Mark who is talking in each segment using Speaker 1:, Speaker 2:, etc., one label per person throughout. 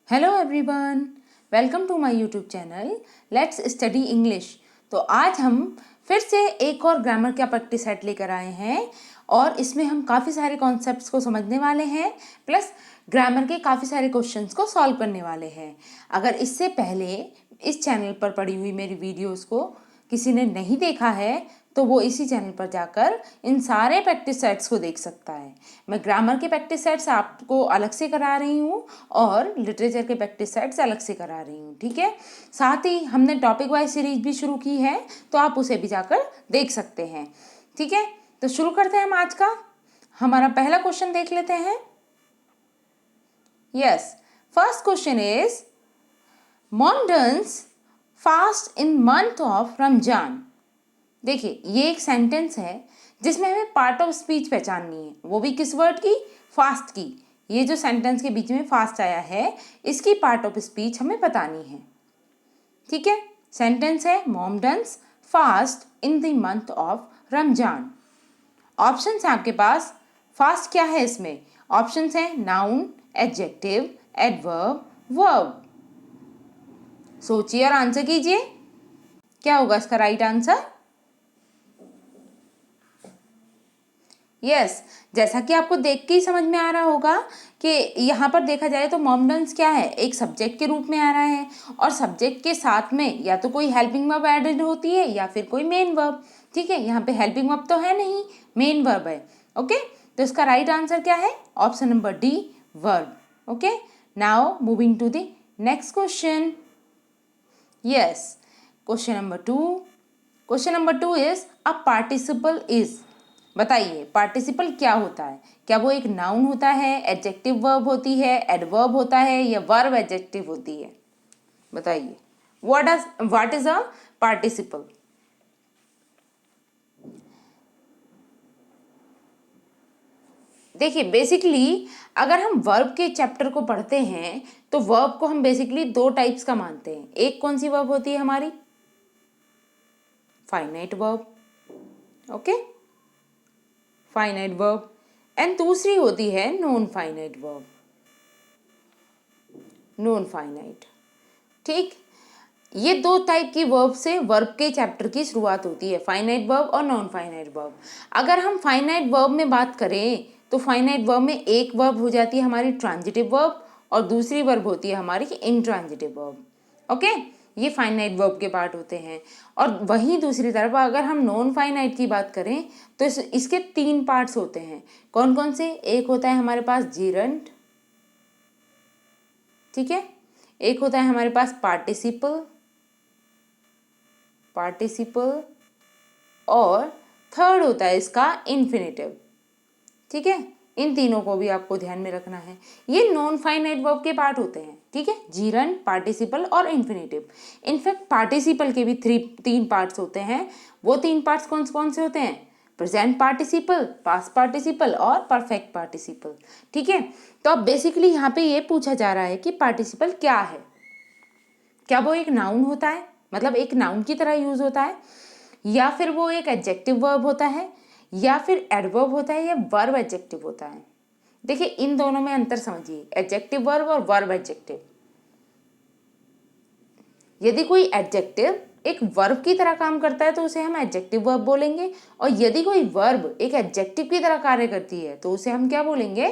Speaker 1: Hello everyone, welcome to my YouTube channel let's study English. तो आज हम फिर से एक और ग्रामर का प्रैक्टिस सेट लेकर आए हैं और इसमें हम काफ़ी सारे कॉन्सेप्ट्स को समझने वाले हैं प्लस ग्रामर के काफ़ी सारे क्वेश्चंस को सॉल्व करने वाले हैं। अगर इससे पहले इस चैनल पर पड़ी हुई मेरी वीडियोस को किसी ने नहीं देखा है तो वो इसी चैनल पर जाकर इन सारे प्रैक्टिस सेट्स को देख सकता है। मैं ग्रामर के प्रैक्टिस सेट्स आपको अलग से करा रही हूँ और लिटरेचर के प्रैक्टिस सेट्स अलग से करा रही हूँ, ठीक है। साथ ही हमने टॉपिक वाइज सीरीज भी शुरू की है तो आप उसे भी जाकर देख सकते हैं, ठीक है। तो शुरू करते हैं हम आज का। हमारा पहला क्वेश्चन देख लेते हैं। Yes, first question is Mohammedans fast in month of Ramzan. देखिए, ये एक सेंटेंस है जिसमें हमें पार्ट ऑफ स्पीच पहचाननी है, वो भी किस वर्ड की? फास्ट की। ये जो सेंटेंस के बीच में फास्ट आया है इसकी पार्ट ऑफ स्पीच हमें बतानी है, ठीक है। सेंटेंस है Mohammedans fast in the month of Ramzan. Options हैं आपके पास। फास्ट क्या है इसमें? ऑप्शंस हैं नाउन, एडजेक्टिव, एडवर्ब, वर्ब। सोचिए और आंसर कीजिए, क्या होगा इसका राइट आंसर? यस, जैसा कि आपको देख के ही समझ में आ रहा होगा कि यहाँ पर देखा जाए तो मॉमडन्स क्या है, एक सब्जेक्ट के रूप में आ रहा है और सब्जेक्ट के साथ में या तो कोई हेल्पिंग वर्ब एडेड होती है या फिर कोई मेन वर्ब, ठीक है। यहाँ पे हेल्पिंग वर्ब तो है नहीं, मेन वर्ब है। ओके, तो इसका राइट आंसर क्या है? Option number D, verb. Okay, now moving to the next question. Yes, question number two. Question number two is a participle is. बताइए, पार्टिसिपल क्या होता है? क्या वो एक नाउन होता है, एडजेक्टिव वर्ब होती है, एडवर्ब होता है या वर्ब एडजेक्टिव होती है? बताइए, व्हाट इज अ पार्टिसिपल? देखिए, बेसिकली अगर हम वर्ब के चैप्टर को पढ़ते हैं तो वर्ब को हम बेसिकली दो टाइप्स का मानते हैं। एक कौन सी वर्ब होती है हमारी? Finite verb, okay, finite verb. And दूसरी होती है non finite verb, non finite, ठीक। ये दो टाइप की वर्ब से वर्ब के चैप्टर की शुरुआत होती है, फाइनाइट वर्ब और नॉन फाइनाइट वर्ब। अगर हम फाइनाइट वर्ब में बात करें तो फाइनाइट वर्ब में एक वर्ब हो जाती है हमारी ट्रांजिटिव वर्ब और दूसरी वर्ब होती है हमारी इंट्रांजिटिव वर्ब। ओके, ये फाइनाइट वर्ब के पार्ट होते हैं। और वहीं दूसरी तरफ अगर हम नॉन फाइनाइट की बात करें तो इसके तीन पार्ट्स होते हैं। कौन कौन से? एक होता है हमारे पास जीरंट, ठीक है। एक होता है हमारे पास पार्टिसिपल, पार्टिसिपल, और थर्ड होता है इसका इन्फिनेटिव, ठीक है। इन तीनों को भी आपको ध्यान में रखना है। ये नॉन फाइनाइट वर्ब के पार्ट होते हैं, ठीक है, जीरंट, पार्टिसिपल और इन्फिनेटिव। इनफैक्ट पार्टिसिपल के भी तीन पार्ट्स होते हैं। वो तीन पार्ट्स कौन कौन से होते हैं? प्रेजेंट पार्टिसिपल, पास्ट पार्टिसिपल और परफेक्ट पार्टिसिपल, ठीक है। तो अब बेसिकली यहाँ पे ये पूछा जा रहा है कि पार्टिसिपल क्या है। क्या वो एक नाउन होता है, मतलब एक नाउन की तरह यूज होता है, या फिर वो एक एडजेक्टिव वर्ब होता है, या फिर एडवर्ब होता है, या वर्ब एडजेक्टिव होता है? देखिए, इन दोनों में अंतर समझिए, एडजेक्टिव वर्ब और वर्ब एडजेक्टिव। यदि कोई एडजेक्टिव एक वर्ब की तरह काम करता है तो उसे हम एडजेक्टिव वर्ब बोलेंगे, और यदि कोई वर्ब एक एडजेक्टिव की तरह कार्य करती है तो उसे हम क्या बोलेंगे?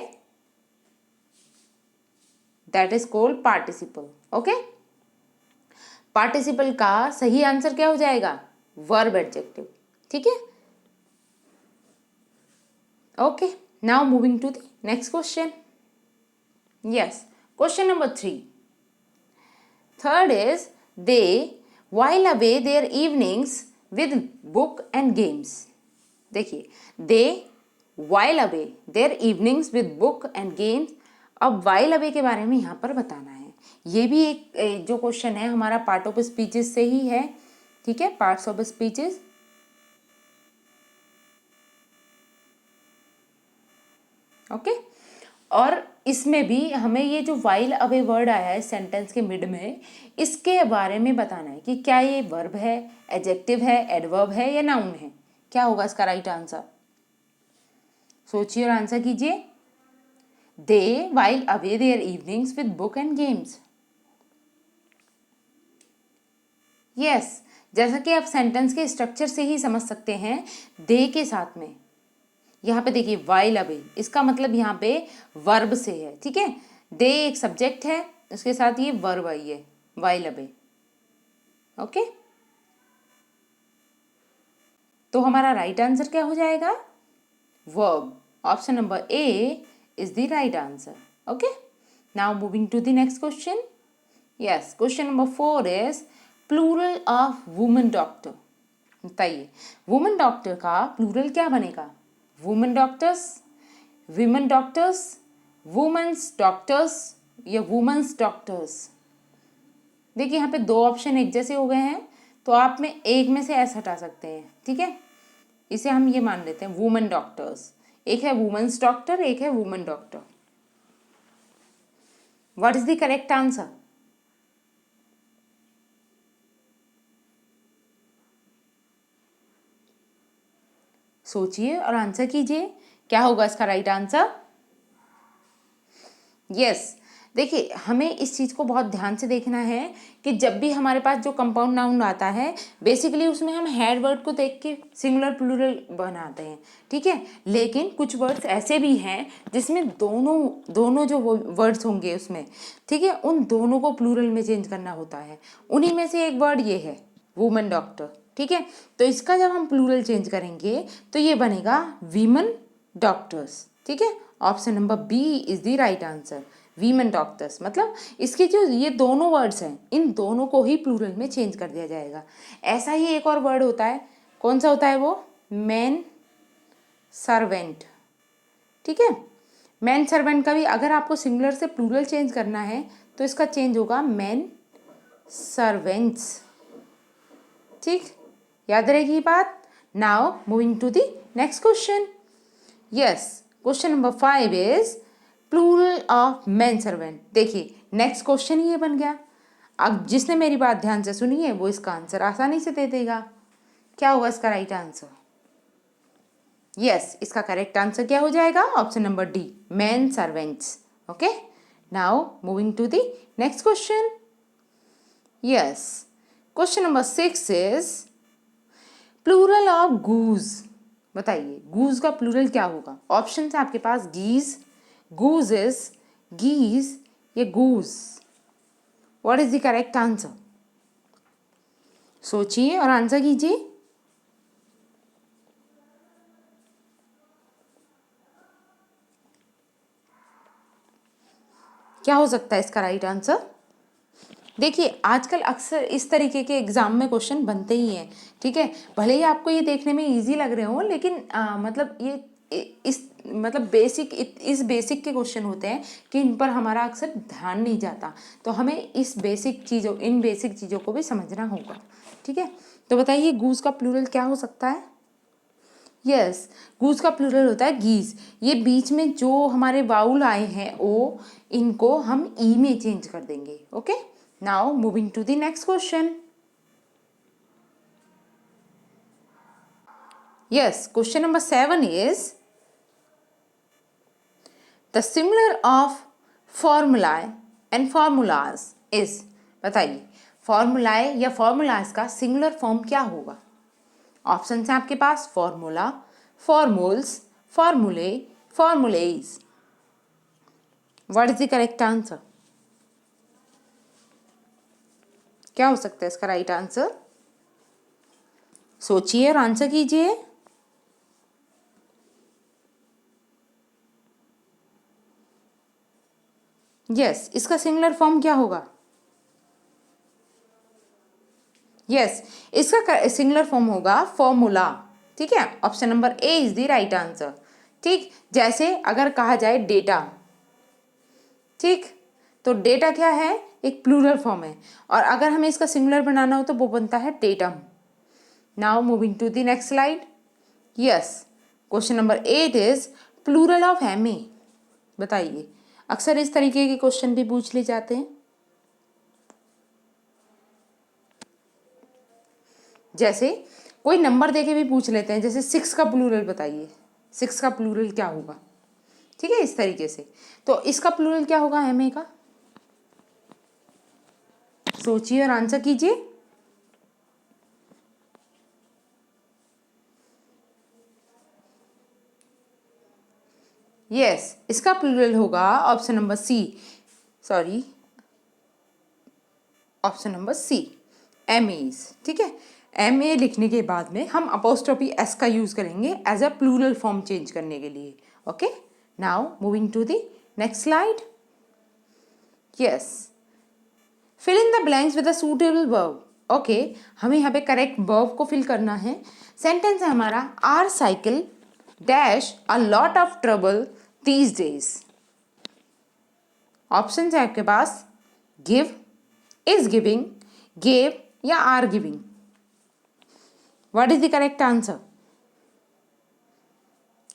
Speaker 1: That is called participle. Okay, participle का सही आंसर क्या हो जाएगा? वर्ब एडजेक्टिव, ठीक है। Okay, now moving to the next question. Yes, question number 3। Third is they while away their evenings with book and games। देखिए, दे while away their evenings with book and games। अब while away के बारे में यहाँ पर बताना है। ये भी एक जो क्वेश्चन है हमारा पार्ट ऑफ स्पीचेस से ही है, ठीक है, पार्ट्स ऑफ स्पीचेस। ओके, और इसमें भी हमें ये जो वाइल अवे वर्ड आया है सेंटेंस के मिड में, इसके बारे में बताना है कि क्या ये वर्ब है, एडजेक्टिव है, एडवर्ब है या नाउन है। क्या होगा इसका राइट आंसर? सोचिए और आंसर कीजिए। They while away their evenings with book and games. Yes, जैसा कि आप सेंटेंस के स्ट्रक्चर से ही समझ सकते हैं, दे के साथ में यहाँ पे देखिए वाइल अवे, इसका मतलब यहाँ पे वर्ब से है, ठीक है। दे एक सब्जेक्ट है, उसके साथ ये वर्ब आई है वाइल अवे, ओके। तो हमारा राइट आंसर क्या हो जाएगा? Verb. Option number A is the right answer, okay. Now moving to the next question. Yes, question number 4 is plural of woman doctor. बताइए वुमेन डॉक्टर का plural क्या बनेगा? Woman doctors, women doctors, woman's doctors या woman's doctors. देखिए यहाँ पे दो option एक जैसे हो गए हैं, तो आप में एक में से एस हटा सकते हैं, ठीक है। इसे हम ये मान लेते हैं वुमेन डॉक्टर्स। एक है वुमेन्स डॉक्टर, एक है women doctor. What is the correct answer? सोचिए और आंसर कीजिए, क्या होगा इसका राइट आंसर? यस, देखिए हमें इस चीज़ को बहुत ध्यान से देखना है कि जब भी हमारे पास जो कंपाउंड नाउन आता है, बेसिकली उसमें हम हेड वर्ड को देख के सिंगुलर प्लूरल बनाते हैं, ठीक है। लेकिन कुछ वर्ड्स ऐसे भी हैं जिसमें दोनों जो वर्ड्स होंगे उसमें, ठीक है, उन दोनों को प्लूरल में चेंज करना होता है। उन्हीं में से एक वर्ड ये है वुमेन डॉक्टर, ठीक है। तो इसका जब हम प्लूरल चेंज करेंगे तो ये बनेगा वीमेन डॉक्टर्स, ठीक है। Option number B is the right answer, women doctors. मतलब इसके जो ये दोनों वर्ड्स हैं, इन दोनों को ही प्लूरल में चेंज कर दिया जाएगा। ऐसा ही एक और वर्ड होता है, कौन सा होता है वो? मैन सर्वेंट, ठीक है। मैन सर्वेंट का भी अगर आपको सिंगुलर से प्लूरल चेंज करना है तो इसका चेंज होगा मैन सर्वेंट्स, ठीक, याद रहेगी ये बात। Now moving to the next question. Yes, question number 5 is plural of man servant. देखिए नेक्स्ट क्वेश्चन ये बन गया। अब जिसने मेरी बात ध्यान से सुनी है वो इसका आंसर आसानी से दे देगा। क्या होगा इसका राइट आंसर? यस, इसका करेक्ट आंसर क्या हो जाएगा? Option number D, man servants, okay. Now moving to the next question. Yes, question number 6 is plural of goose. बताइए गूज का प्लूरल क्या होगा? ऑप्शन है आपके पास गीज, गूजेस, गीज या goose. What is the correct answer? सोचिए और आंसर कीजिए। क्या हो सकता है इसका राइट आंसर? देखिए आजकल अक्सर इस तरीके के एग्जाम में क्वेश्चन बनते ही हैं, ठीक है। भले ही आपको ये देखने में इजी लग रहे हो, लेकिन मतलब ये इस मतलब बेसिक इस बेसिक के क्वेश्चन होते हैं कि इन पर हमारा अक्सर ध्यान नहीं जाता। तो हमें इन बेसिक चीज़ों को भी समझना होगा, ठीक है। तो बताइए गूज का प्लूरल क्या हो सकता है? यस, गूज का प्लूरल होता है गीज। ये बीच में जो हमारे वाउल आए हैं ओ, इनको हम ई में चेंज कर देंगे, okay. Now moving to the next question. Yes, question number 7 is the similar of formulae and formulas is. बताइए फॉर्मूलाए या फॉर्मूलाज का सिंगुलर फॉर्म क्या होगा? ऑप्शन है आपके पास फॉर्मूला, फॉर्मूल्स, फॉर्मूले, formulas. What is the correct answer? क्या हो सकता है इसका राइट आंसर? सोचिए और आंसर कीजिए। यस, इसका सिंगुलर फॉर्म क्या होगा? यस, इसका सिंगुलर फॉर्म होगा फॉर्मूला, ठीक है। Option number A is the right answer, ठीक। जैसे अगर कहा जाए डेटा, ठीक, तो डेटा क्या है? एक प्लूरल फॉर्म है, और अगर हमें इसका सिंगुलर बनाना हो तो वो बनता है datum. Now moving to the next slide. Yes, question number 8 is plural of एमे। बताइए अक्सर इस तरीके के क्वेश्चन भी पूछ लिए जाते हैं। जैसे कोई नंबर देके भी पूछ लेते हैं, जैसे 6 का प्लूरल बताइए, 6 का प्लूरल क्या होगा, ठीक है, इस तरीके से। तो इसका प्लूरल क्या होगा एमए का? सोचिए और आंसर कीजिए। यस, इसका प्लूरल होगा option number C, sorry option number C, MAs. ठीक है, एमए लिखने के बाद में हम अपोस्ट्रोफी एस का यूज करेंगे as a plural form change करने के लिए। Okay, now moving to the next slide. Yes, fill in the blanks with a suitable verb. Okay, हमें यहाँ पे करेक्ट वर्ब को फिल करना है। सेंटेंस है हमारा, our cycle dash a lot of trouble these days. Option है आपके पास, गिव, इज गिविंग, गेव या are giving. What is the correct answer?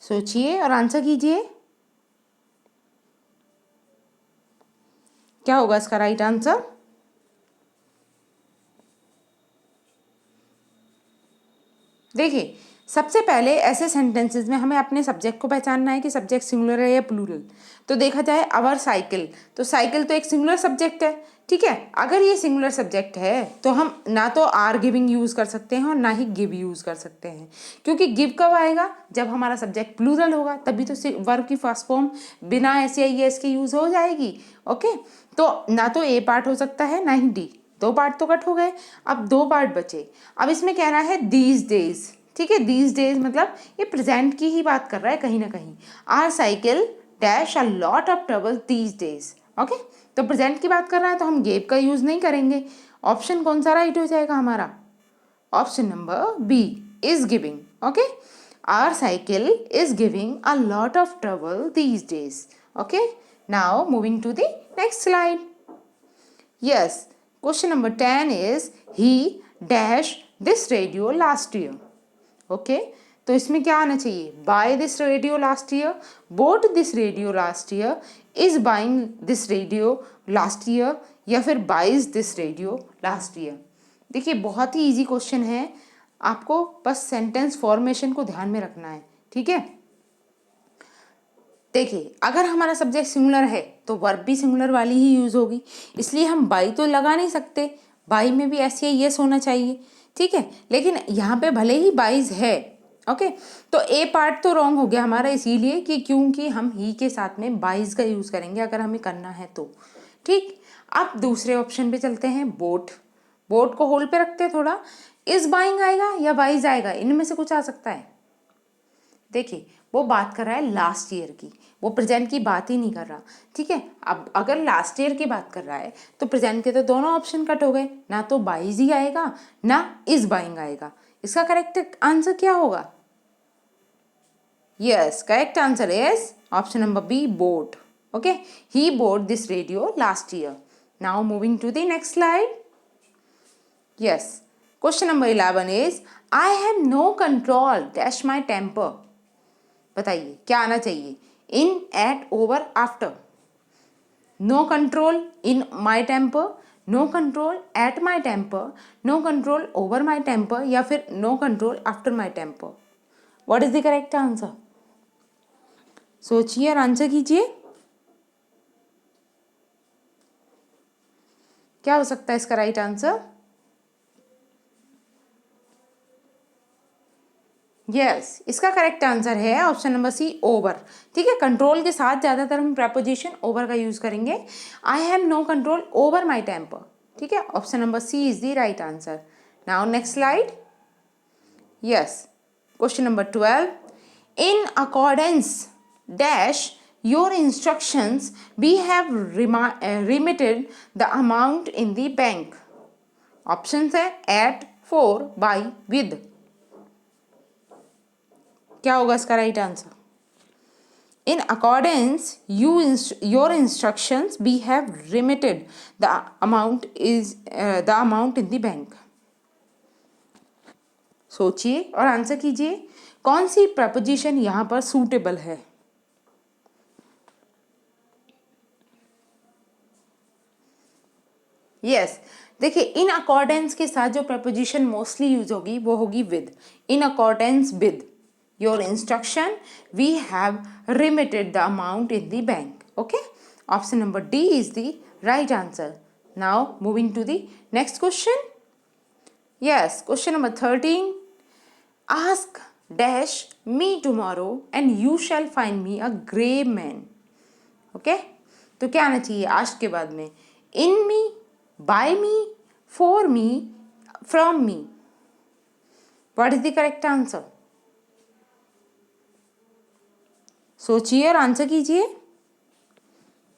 Speaker 1: सोचिए और आंसर कीजिए, क्या होगा इसका राइट आंसर? देखिए, सबसे पहले ऐसे सेंटेंसेस में हमें अपने सब्जेक्ट को पहचानना है कि सब्जेक्ट सिंगुलर है या प्लूरल। तो देखा जाए आवर साइकिल, तो साइकिल तो एक सिंगुलर सब्जेक्ट है। ठीक है, अगर ये सिंगुलर सब्जेक्ट है तो हम ना तो आर गिविंग यूज़ कर सकते हैं और ना ही गिव यूज़ कर सकते हैं, क्योंकि गिव कब आएगा? जब हमारा सब्जेक्ट प्लूरल होगा, तभी तो वर्ब की फर्स्ट फॉर्म बिना ऐसे आई एस के यूज़ हो जाएगी। ओके, तो ना तो ए पार्ट हो सकता है ना ही डी, दो पार्ट तो कट हो गए, अब दो पार्ट बचे। अब इसमें कह रहा है दीज डेज। ठीक है, दीज डेज मतलब ये प्रेजेंट की ही बात कर रहा है कहीं ना कहीं। Our cycle dash a lot of trouble these days. Okay, तो प्रेजेंट की बात कर रहा है तो हम गेव का यूज नहीं करेंगे। ऑप्शन कौन सा राइट हो जाएगा हमारा? Option number B, is giving. Okay, our cycle is giving a lot of trouble these days. Okay, now moving to the next slide. Yes, question number 10 is he dash this radio last year. Okay, तो इसमें क्या आना चाहिए? buy this radio last year, bought this radio last year, is buying this radio last year या फिर buys this radio last year। देखिए, बहुत ही easy question है, आपको बस सेंटेंस फॉर्मेशन को ध्यान में रखना है। ठीक है, देखिए, अगर हमारा सब्जेक्ट सिंगुलर है तो वर्ब भी सिंगुलर वाली ही यूज़ होगी, इसलिए हम बाई तो लगा नहीं सकते, बाई में भी ऐसे ही यस होना चाहिए। ठीक है, लेकिन यहाँ पे भले ही बाइज है, ओके, तो ए पार्ट तो रॉन्ग हो गया हमारा, इसीलिए कि क्योंकि हम ही के साथ में बाइज का यूज़ करेंगे अगर हमें करना है तो। ठीक, अब दूसरे ऑप्शन पे चलते हैं, बोट। बोट को होल्ड पे रखते हैं थोड़ा, इज बाइंग आएगा या बाइज आएगा, इनमें से कुछ आ सकता है। देखिए, वो बात कर रहा है लास्ट ईयर की, वो प्रेजेंट की बात ही नहीं कर रहा। ठीक है, अब अगर लास्ट ईयर की बात कर रहा है तो प्रेजेंट के तो दोनों ऑप्शन कट हो गए, ना तो बाइज ही आएगा ना इज बाइंग आएगा। इसका करेक्ट आंसर क्या होगा? Yes, correct answer is option number B, bought. Okay, he bought this radio last year. Now moving to the next slide. Yes, question number 11 is I have no control dash my temper. बताइए क्या आना चाहिए? In, at, over, after. No control in my temper, no control at my temper, no control over my temper या फिर no control after my temper. What is the correct answer? सोचिए और answer कीजिए, क्या हो सकता है इसका राइट आंसर? यस, इसका करेक्ट आंसर है ऑप्शन नंबर सी, ओवर। ठीक है, कंट्रोल के साथ ज़्यादातर हम प्रपोजिशन ओवर का यूज़ करेंगे। I have no control over my temper. ठीक है, option number C is the right answer. Now next slide. Yes, question number 12, in accordance dash your instructions we have remitted the amount in the bank. Option है at, for, by, with. क्या होगा इसका right answer? In accordance your instructions we have remitted the amount in the bank. सोचिए और answer कीजिए, कौन सी preposition यहाँ पर सूटेबल है? यस, देखिए, इन अकॉर्डेंस के साथ जो प्रपोजिशन मोस्टली यूज होगी वो होगी with. In accordance with your instruction we have remitted the amount in the bank. Okay, option number D is the right answer. Now moving to the next question. Yes, question number 13, ask dash me tomorrow and you shall find me a grey man. Okay, तो क्या आना चाहिए आज के बाद में? In me, by me, for me, from me. What is the correct answer? सोचिए और आंसर कीजिए,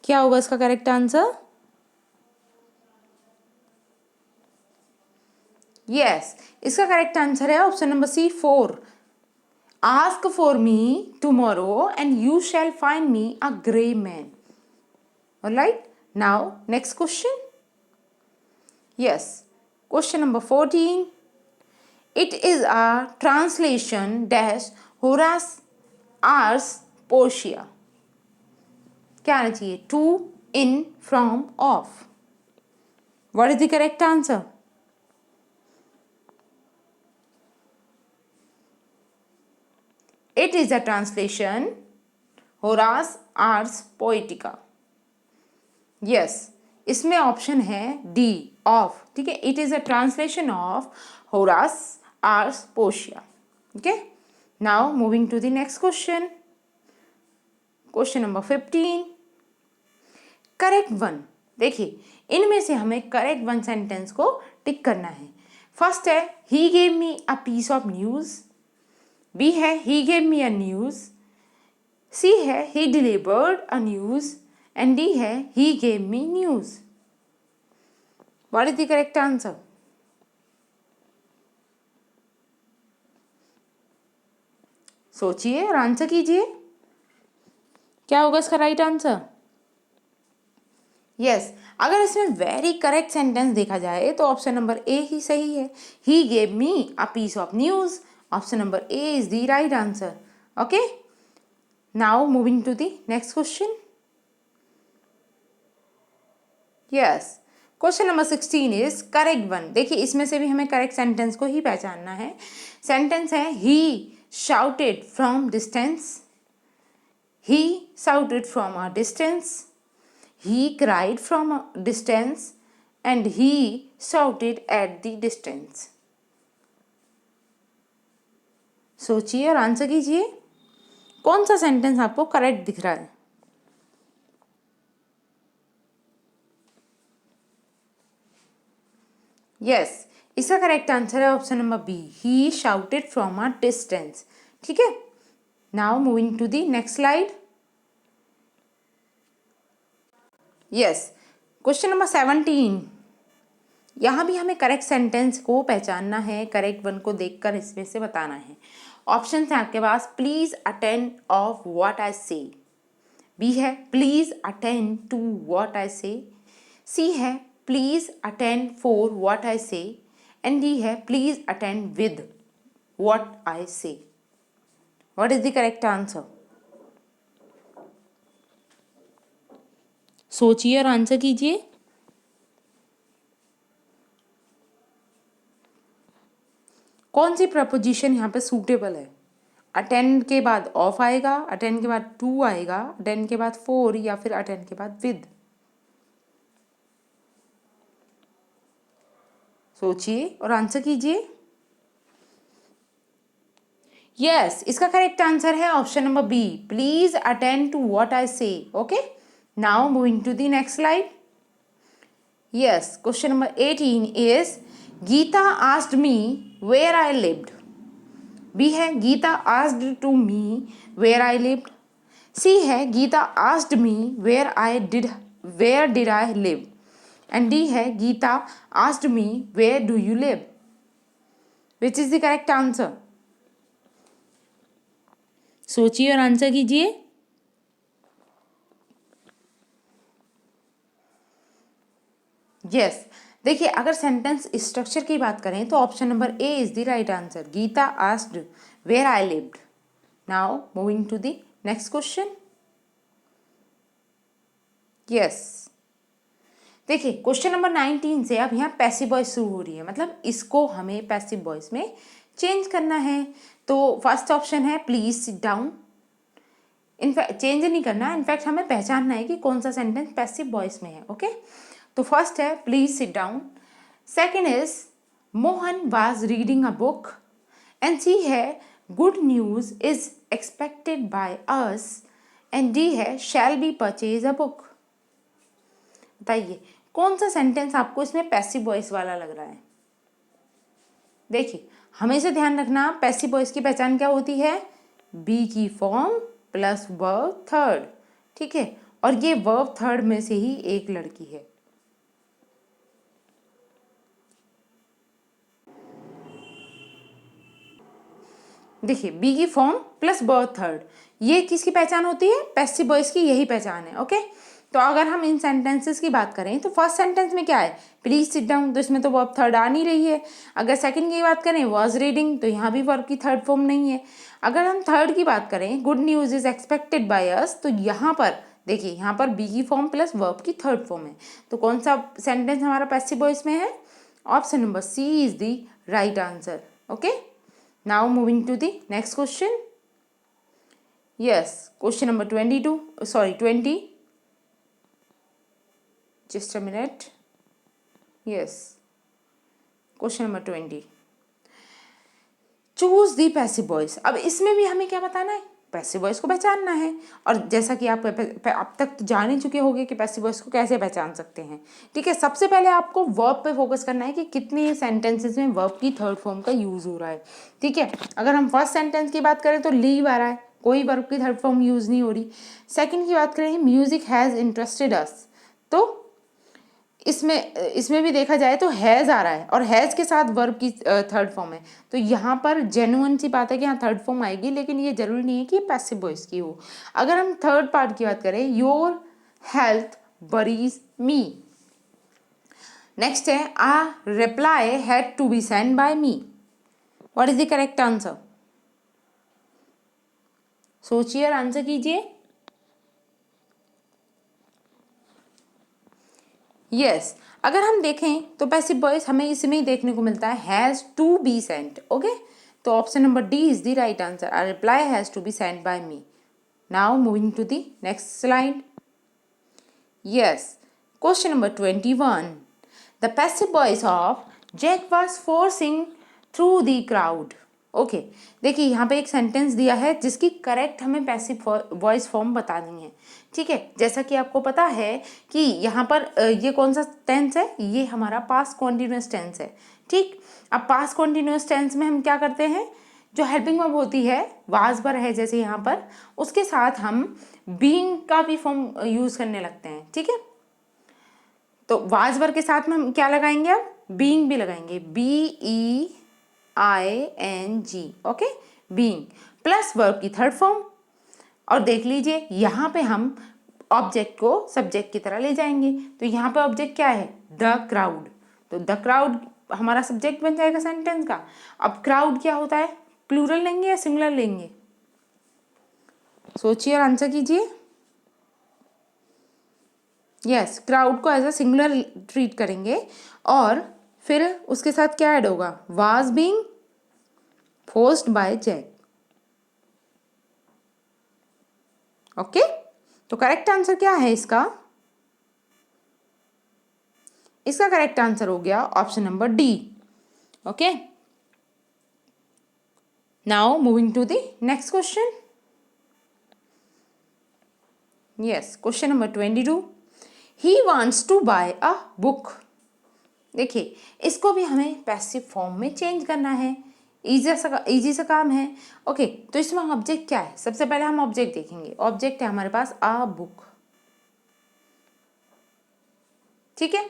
Speaker 1: क्या होगा इसका करेक्ट आंसर? यस, इसका करेक्ट आंसर है option number C, 4। Ask for me tomorrow and you shall find me a grey man. Alright, now next question. Yes, question number 14। It is a translation dash Horace Ars पोर्शिया। क्या आना चाहिए? To, in, from, of. What is the correct answer? It is a translation Horace Ars Poetica। Yes, इसमें option है D, of. ठीक है, it is a translation of Horace Ars पोर्शिया। Okay, now moving to the next question. Question number 15। Correct one. देखिए, इनमें से हमें correct one sentence को टिक करना है। फर्स्ट है he gave me a piece of news. B है he gave me a news। C है he delivered a news and D है he gave me news। What is the correct answer? सोचिए और answer कीजिए, क्या होगा इसका राइट आंसर? यस, अगर इसमें वेरी करेक्ट सेंटेंस देखा जाए तो ऑप्शन नंबर ए ही सही है। He gave me a piece of news. Option number A is the right answer. Okay, now moving to the next question. Yes, question number 16 is correct one. देखिए, इसमें से भी हमें करेक्ट सेंटेंस को ही पहचानना है। सेंटेंस है he shouted from distance. He shouted from a distance. He cried from a distance and he shouted at the distance। सोचिए और आंसर कीजिए, कौन सा सेंटेंस आपको करेक्ट दिख रहा है? यस, इसका करेक्ट आंसर है option number B, he shouted from a distance. ठीक है, now moving to the next slide. Yes, question number 17। यहाँ भी हमें करेक्ट सेंटेंस को पहचानना है, करेक्ट वन को देखकर इसमें से बताना है। ऑप्शन है आपके पास, please attend of what I say. B है please attend to what I say. C है please attend for what I say and D है please attend with what I say. What is the correct answer? सोचिए और answer कीजिए। कौन सी preposition यहाँ पे suitable है? अटेंड के बाद ऑफ आएगा, अटेंड के बाद टू आएगा, अटेंड के बाद फोर, या फिर अटेंड के बाद विद? सोचिए और आंसर कीजिए। यस, इसका करेक्ट आंसर है option number B, please attend to what I say. Okay, now moving to the next slide. Yes, question number 18 is Geeta asked me where I lived. B है Geeta asked to me where I lived. C है Geeta asked me where did I live and D है Geeta asked me where do you live. Which is the correct answer? सोचिए और answer कीजिए। Yes, देखिए, अगर sentence structure की बात करें तो option number A is the right answer, Geeta asked where I lived. Now moving to the next question. Yes, देखिए, क्वेश्चन नंबर 19 से अब यहाँ पैसिव वॉइस शुरू हो रही है, मतलब इसको हमें पैसिव वॉइस में चेंज करना है। तो फर्स्ट ऑप्शन है please sit down. In fact change नहीं करना, इनफैक्ट हमें पहचानना है कि कौन सा सेंटेंस पैसिव वॉइस में है। ओके, तो फर्स्ट है please sit down. Second is Mohan was reading a book and C है good news is expected by us, and D है shall be purchase a book. बताइए कौन सा सेंटेंस आपको इसमें पैसिव वॉइस वाला लग रहा है। देखिए हमेशा ध्यान रखना, पैसिव वॉइस की पहचान क्या होती है, बी की फॉर्म प्लस वर्ब थर्ड, ठीक है, और ये वर्ब थर्ड में से ही एक लड़की है। देखिए बी की फॉर्म प्लस वर्ब थर्ड, ये किसकी पहचान होती है, पैसिव वॉइस की यही पहचान है। ओके, तो अगर हम इन सेंटेंसेस की बात करें तो फर्स्ट सेंटेंस में क्या है, प्लीज सिट डाउन, तो इसमें तो वर्ब थर्ड आ नहीं रही है। अगर सेकंड की बात करें वाज रीडिंग, तो यहाँ भी वर्ब की थर्ड फॉर्म नहीं है। अगर हम थर्ड की बात करें good news is expected by अस, तो यहाँ पर देखिए यहाँ पर बी की फॉर्म प्लस वर्ब की थर्ड फॉर्म है। तो कौन सा सेंटेंस हमारा पैसिव वॉइस में है, option number C is the right answer. Okay, now moving to the next question. Yes, question number 22, sorry 20, just a minute. Yes, question number 20, choose the passive voice। अब इसमें भी हमें क्या बताना है, पैसिव वॉइस को पहचानना है। और जैसा कि आप अब तक तो जान ही चुके होंगे कि पैसिव वॉइस को कैसे पहचान सकते हैं। ठीक है, सबसे पहले आपको वर्ब पे फोकस करना है कि कितने सेंटेंसेस में वर्ब की थर्ड फॉर्म का यूज़ हो रहा है। ठीक है, अगर हम फर्स्ट सेंटेंस की बात करें तो लीव आ रहा है, कोई वर्ब की थर्ड फॉर्म यूज़ नहीं हो रही। सेकेंड की बात करें म्यूजिक हैज़ इंटरेस्टेड अस, तो इसमें भी देखा जाए तो हैज़ आ रहा है और हैज़ के साथ वर्ब की थर्ड फॉर्म है। तो यहाँ पर जेन्युइन सी बात है कि यहाँ थर्ड फॉर्म आएगी, लेकिन ये जरूरी नहीं है कि पैसिव वॉइस की हो। अगर हम थर्ड पार्ट की बात करें, your health worries me. Next है a reply had to be send by me. What is the correct answer, सोचिए और आंसर कीजिए। यस, अगर हम देखें तो पैसिव वॉइस हमें इसमें ही देखने को मिलता है, has to be sent. Okay, तो option number D is the right answer, a reply has to be sent by me. Now moving to the next slide. Yes, question number 21, the passive voice of Jack was forcing through the crowd. Okay, देखिए यहाँ पे एक sentence दिया है जिसकी correct हमें passive voice form बतानी है। ठीक है, जैसा कि आपको पता है कि यहाँ पर ये कौन सा टेंस है, ये हमारा पास्ट कॉन्टिन्यूअस टेंस है। ठीक, अब पास्ट कॉन्टिन्यूअस टेंस में हम क्या करते हैं, जो हेल्पिंग वर्ब होती है वाज वर है जैसे यहाँ पर, उसके साथ हम बीइंग का भी फॉर्म यूज करने लगते हैं। ठीक है, तो वाज वर के साथ में हम क्या लगाएंगे, अब बीइंग भी लगाएंगे, BEING। Okay, being plus verb की थर्ड फॉर्म। और देख लीजिए यहाँ पे हम ऑब्जेक्ट को सब्जेक्ट की तरह ले जाएंगे, तो यहाँ पे ऑब्जेक्ट क्या है, द क्राउड, तो द क्राउड हमारा सब्जेक्ट बन जाएगा सेंटेंस का। अब क्राउड क्या होता है, प्लूरल लेंगे या सिंगुलर लेंगे, सोचिए और आंसर कीजिए। यस, क्राउड को एज अ सिंगुलर ट्रीट करेंगे और फिर उसके साथ क्या ऐड होगा, was being forced by Jack. Okay, तो करेक्ट आंसर क्या है इसका, इसका करेक्ट आंसर हो गया option number D. Okay, now moving to the next question. Yes, question number 22, he wants to buy a book. देखिए इसको भी हमें पैसिव फॉर्म में चेंज करना है, इजी सा काम है। ओके, तो इसमें ऑब्जेक्ट क्या है, सबसे पहले हम ऑब्जेक्ट देखेंगे। ऑब्जेक्ट है हमारे पास अ बुक। ठीक है,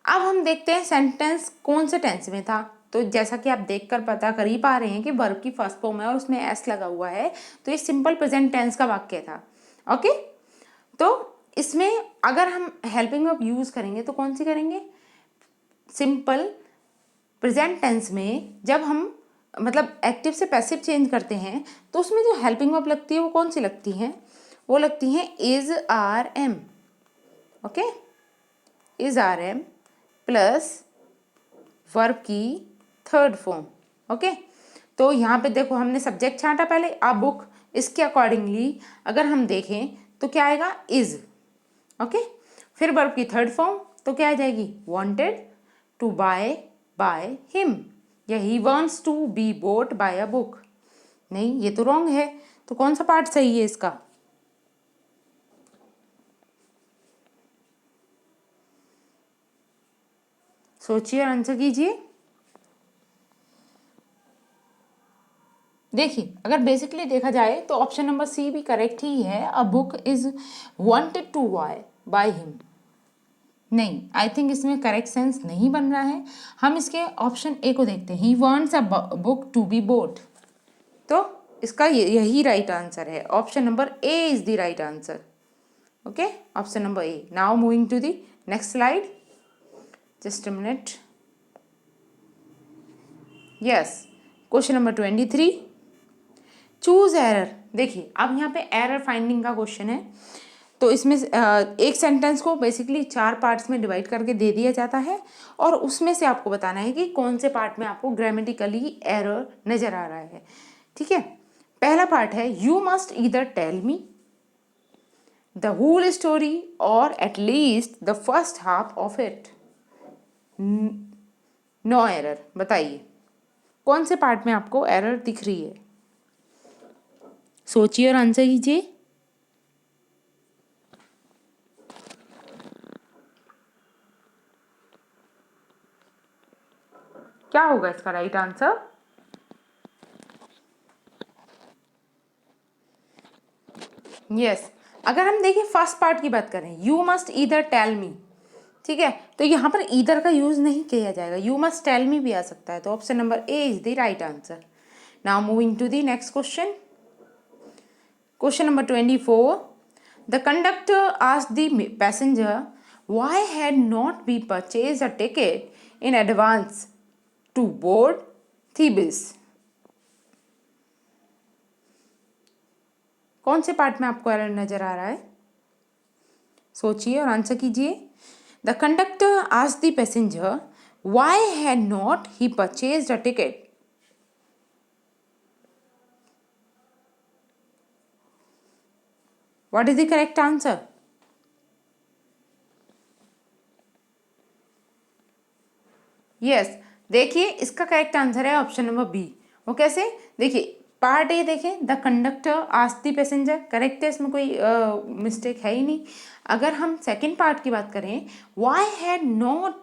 Speaker 1: अब हम देखते हैं सेंटेंस कौन से टेंस में था। तो जैसा कि आप देखकर पता कर ही पा रहे हैं कि वर्ब की फर्स्ट फॉर्म है और उसमें एस लगा हुआ है, तो ये सिंपल प्रेजेंट टेंस का वाक्य था। ओके, तो इसमें अगर हम हेल्पिंग वर्ब यूज करेंगे तो कौन सी करेंगे, सिंपल प्रेजेंट टेंस में जब हम मतलब एक्टिव से पैसिव चेंज करते हैं तो उसमें जो हेल्पिंग वर्ब लगती है वो कौन सी लगती है, वो लगती है is are am. Okay, is are am plus verb की थर्ड फॉर्म। ओके, तो यहाँ पे देखो हमने सब्जेक्ट छांटा पहले आ बुक, इसके अकॉर्डिंगली अगर हम देखें तो क्या आएगा, इज। ओके, फिर वर्ब की थर्ड फॉर्म तो क्या आ जाएगी, wanted to buy by him, या he wants to be bought by a book. नहीं, ये तो रॉन्ग है। तो कौन सा पार्ट सही है इसका? सोचिए और आंसर कीजिए। देखिए, अगर बेसिकली देखा जाए तो ऑप्शन नंबर सी भी करेक्ट ही है। A book is wanted to buy him. नहीं, आई थिंक इसमें करेक्ट सेंस नहीं बन रहा है। हम इसके ऑप्शन ए को देखते हैं। He wants a book to be bought. तो इसका यही राइट आंसर है। Option number A is the right answer. Okay, option number A. Now moving to the next slide. Just a minute. Yes, question number 23। Choose error. देखिए, अब यहाँ पे error finding का question है। तो इसमें एक सेंटेंस को बेसिकली 4 पार्ट्स में डिवाइड करके दे दिया जाता है और उसमें से आपको बताना है कि कौन से पार्ट में आपको ग्रामेटिकली एरर नजर आ रहा है। ठीक है, पहला पार्ट है you must either tell me the whole story or at least the first half of it. No error. बताइए कौन से पार्ट में आपको एरर दिख रही है? सोचिए और आंसर कीजिए। क्या होगा इसका राइट आंसर? यस, अगर हम देखें फर्स्ट पार्ट की बात करें, you must either tell me. ठीक है, तो यहाँ पर ईदर का यूज नहीं किया जाएगा, यू मस्ट टेल मी भी आ सकता है। तो option number A is the right answer. Now moving to the next question. Question number 24। The conductor asked the passenger why had not we purchased a ticket in advance to board Thebes। कौन से part में आपको error नजर आ रहा है? सोचिए और answer कीजिए। The conductor asked the passenger why had not he purchased a ticket। What is the correct answer? Yes, देखिए इसका करेक्ट आंसर है ऑप्शन नंबर बी। वो कैसे? देखिए, पार्ट ए देखें, the conductor asked the passenger, correct है, इसमें कोई मिस्टेक है ही नहीं। अगर हम सेकंड पार्ट की बात करें, why had not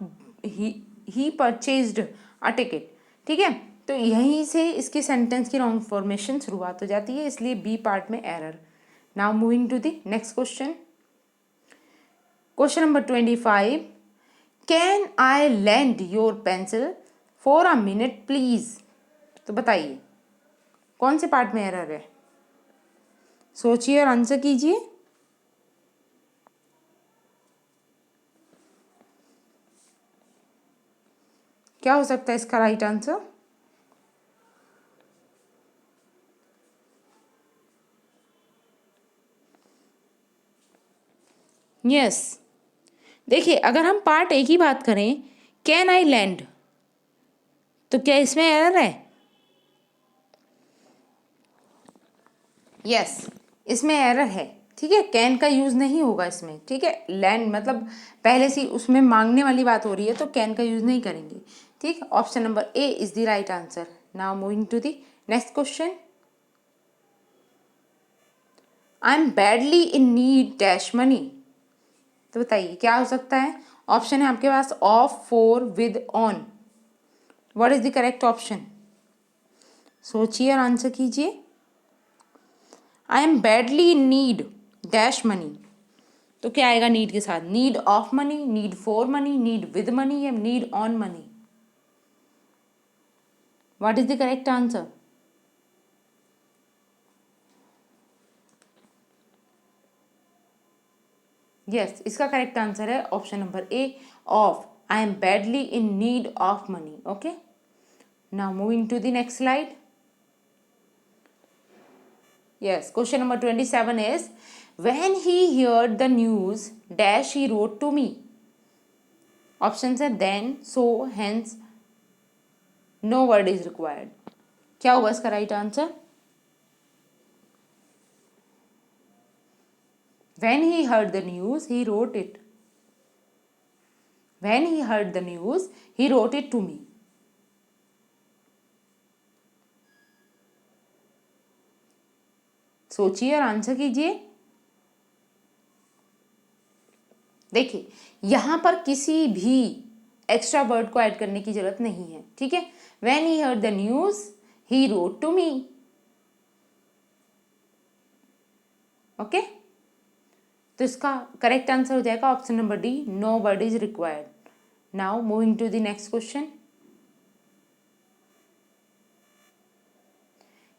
Speaker 1: he purchased a ticket. ठीक है, तो यहीं से इसकी सेंटेंस की रॉन्ग फॉर्मेशन शुरुआत हो जाती है, इसलिए बी पार्ट में error. Now moving to the next question. Question number 25। Can I lend your pencil for a minute please. तो बताइए कौन से पार्ट में एरर है? सोचिए और आंसर कीजिए। क्या हो सकता है इसका राइट आंसर? यस, देखिए अगर हम पार्ट ए की बात करें, कैन आई लैंड, तो क्या इसमें एरर है? यस, इसमें एरर है। ठीक है, कैन का यूज नहीं होगा इसमें। ठीक है, लैंड मतलब पहले से उसमें मांगने वाली बात हो रही है, तो कैन का यूज नहीं करेंगे। ठीक, option number A is the right answer. Now moving to the next question. I am badly in need dash money. तो बताइए क्या हो सकता है? ऑप्शन है आपके पास of, for, with, on. What is the correct option? सोचिए और आंसर कीजिए। I am badly in need dash money. तो क्या आएगा नीड के साथ? Need of money, need for money, need with money या need on money? What is the correct answer? Yes, इसका करेक्ट आंसर है option number A, off. I am badly in need of money. Okay, now moving to the next slide. Yes, question number 27 is when he heard the news dash he wrote to me। Options है then, so, hence, no word is required। क्या होगा इसका right answer? When he heard the news he wrote it। When he heard the news he wrote it to me। सोचिए और answer कीजिए। देखिए यहाँ पर किसी भी एक्स्ट्रा वर्ड को ऐड करने की जरूरत नहीं है, ठीक है। When he heard the news, he wrote to me. Okay, तो इसका करेक्ट आंसर हो जाएगा option number D, no word is required. Now moving to the next question.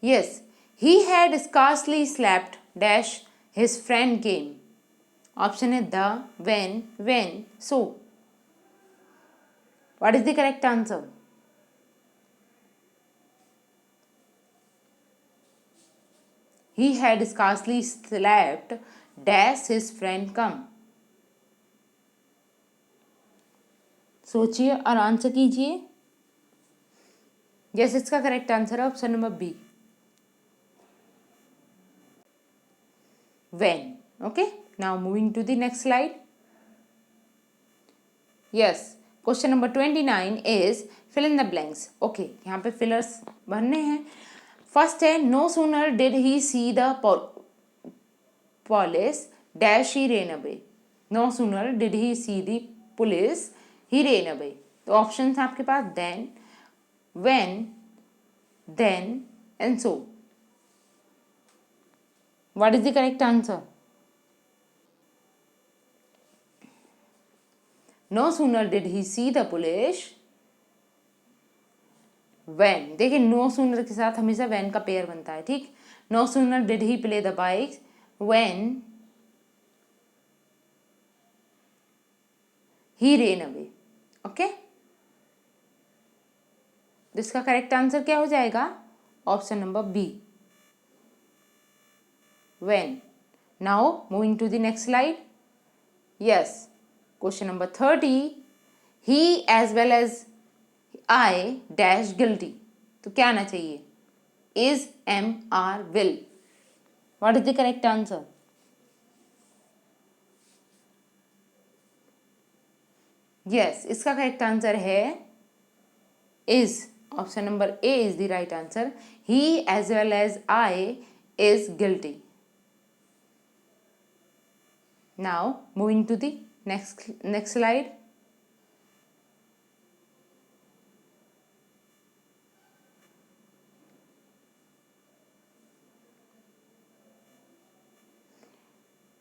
Speaker 1: Yes, he had scarcely slept dash his friend came. Option है the, when, so. What is the correct answer? He had scarcely slept dash his friend come. सोचिए और answer कीजिए। Yes, इसका correct answer है option number B, when. Okay, now moving to the next slide. Yes, question number 29 is fill in the blanks. Okay, यहाँ पे fillers भरने हैं। First है no sooner did he see the police dash he ran away. No sooner did he see the police, he ran away. तो option है आपके पास then, when, then and so. What is the correct answer? No sooner did he see the police, when. देखिए no sooner के साथ हमेशा when का pair बनता है, ठीक। No sooner did he play the bike, when he ran away. Okay, इसका correct answer क्या हो जाएगा? Option number B, when. Now moving to the next slide. Yes, question number 30, he as well as I dash guilty. तो क्या आना चाहिए? Is, am, are, will. What is the correct answer? Yes, इसका correct answer है is. Option number A is the right answer. He as well as I is guilty. Now moving to the next slide.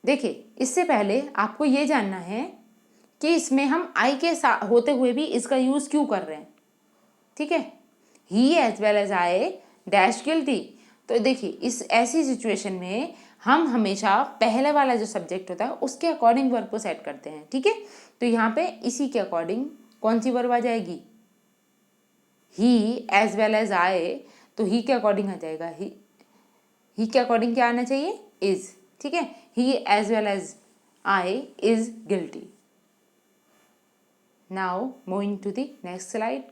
Speaker 1: देखिए इससे पहले आपको ये जानना है कि इसमें हम आई के साथ होते हुए भी इसका यूज क्यों कर रहे हैं, ठीक है। He as well as I dash guilty. तो देखिए इस ऐसी सिचुएशन में हम हमेशा पहले वाला जो सब्जेक्ट होता है उसके अकॉर्डिंग वर्ब को सेट करते हैं, ठीक है। तो यहाँ पे इसी के अकॉर्डिंग कौन सी वर्ब आ जाएगी? ही एज वेल एज आई, तो ही के अकॉर्डिंग आ जाएगा ही के अकॉर्डिंग क्या आना चाहिए? इज, ठीक है। He as well as I is guilty. Now moving to the next slide.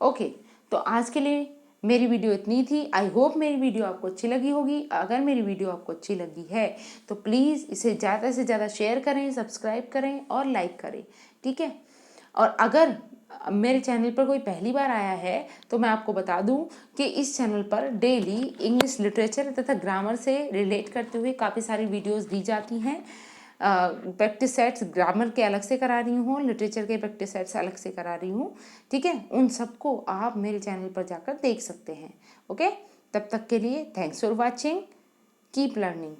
Speaker 1: Okay, तो आज के लिए मेरी वीडियो इतनी थी। आई होप मेरी वीडियो आपको अच्छी लगी होगी। अगर मेरी वीडियो आपको अच्छी लगी है तो प्लीज़ इसे ज़्यादा से ज़्यादा शेयर करें, सब्सक्राइब करें और लाइक करें, ठीक है। और अगर मेरे चैनल पर कोई पहली बार आया है तो मैं आपको बता दूं कि इस चैनल पर डेली इंग्लिश लिटरेचर तथा ग्रामर से रिलेट करते हुए काफ़ी सारी वीडियोस दी जाती हैं। प्रैक्टिस सेट्स ग्रामर के अलग से करा रही हूँ, लिटरेचर के प्रैक्टिस सेट्स अलग से करा रही हूँ, ठीक है। उन सबको आप मेरे चैनल पर जाकर देख सकते हैं। ओके, तब तक के लिए thanks for watching, keep learning.